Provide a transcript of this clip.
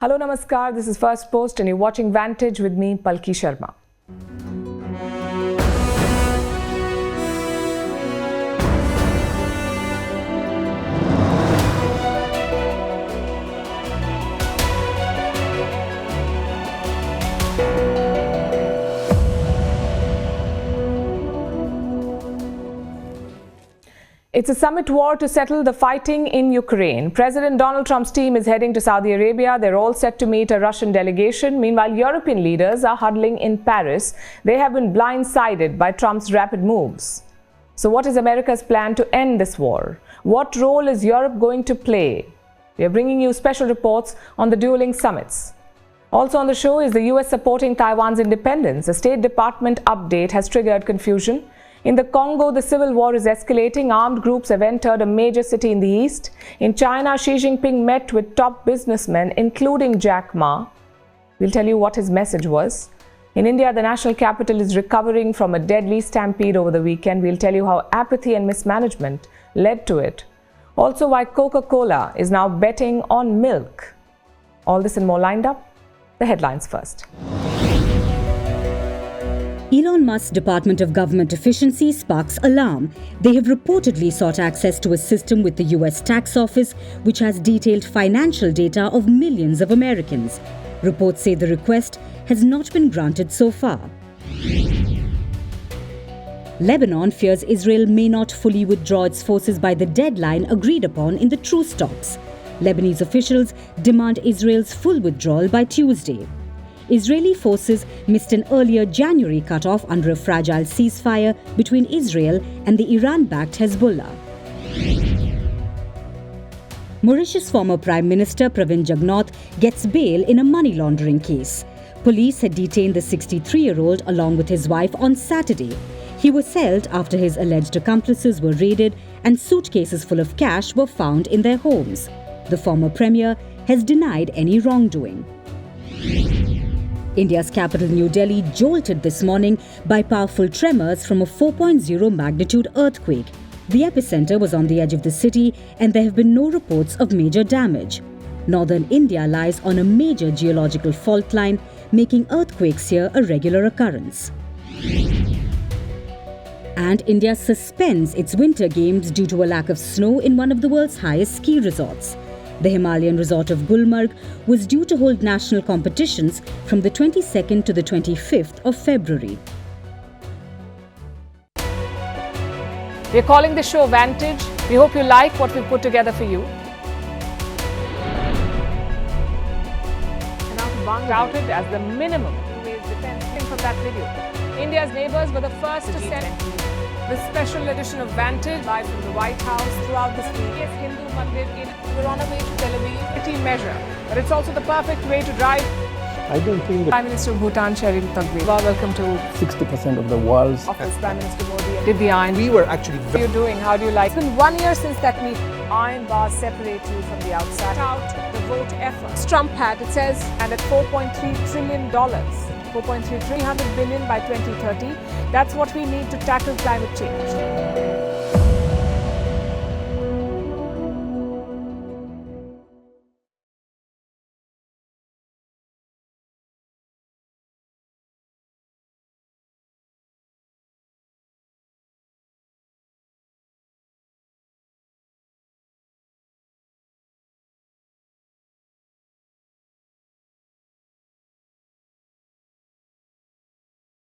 Hello, Namaskar. This is Firstpost and you're watching Vantage with me, Palki Sharma. It's a summit war to settle the fighting in Ukraine. President Donald Trump's team is heading to Saudi Arabia. They're all set to meet a Russian delegation. Meanwhile, European leaders are huddling in Paris. They have been blindsided by Trump's rapid moves. So what is America's plan to end this war? What role is Europe going to play? We are bringing you special reports on the dueling summits. Also on the show is the US supporting Taiwan's independence. A State Department update has triggered confusion. In the Congo, the civil war is escalating. Armed groups have entered a major city in the east. In China, Xi Jinping met with top businessmen, including Jack Ma. We'll tell you what his message was. In India, the national capital is recovering from a deadly stampede over the weekend. We'll tell you how apathy and mismanagement led to it. Also, why Coca-Cola is now betting on milk. All this and more lined up. The headlines first. Elon Musk's Department of Government Efficiency sparks alarm. They have reportedly sought access to a system with the US Tax Office, which has detailed financial data of millions of Americans. Reports say the request has not been granted so far. Lebanon fears Israel may not fully withdraw its forces by the deadline agreed upon in the truce talks. Lebanese officials demand Israel's full withdrawal by Tuesday. Israeli forces missed an earlier January cutoff under a fragile ceasefire between Israel and the Iran-backed Hezbollah. Mauritius' former Prime Minister Pravin Jugnauth gets bail in a money laundering case. Police had detained the 63-year-old along with his wife on Saturday. He was held after his alleged accomplices were raided and suitcases full of cash were found in their homes. The former premier has denied any wrongdoing. India's capital New Delhi jolted this morning by powerful tremors from a 4.0 magnitude earthquake. The epicenter was on the edge of the city and there have been no reports of major damage. Northern India lies on a major geological fault line, making earthquakes here a regular occurrence. And India suspends its winter games due to a lack of snow in one of the world's highest ski resorts. The Himalayan resort of Gulmarg was due to hold national competitions from the 22nd to the 25th of February. We're calling the show Vantage. We hope you like what we put together for you. Touted as the minimum defense from that video. India's neighbors were the first to send the special edition of Vantage live from the White House throughout this week. Hindu Mandir we're on our way to Tel Aviv. Measure, but it's also the perfect way to drive. I don't think that Prime Minister of Bhutan, Sherin Tagwe. Welcome to 60% of the world's office. Prime Minister Modi did the iron. We were actually How are you doing? How do you like? It's been 1 year since that meeting. Iron bars separate you from the outside. Out the vote efforts. Trump had, it says, and at $4.3 trillion. 300 billion by 2030. That's what we need to tackle climate change.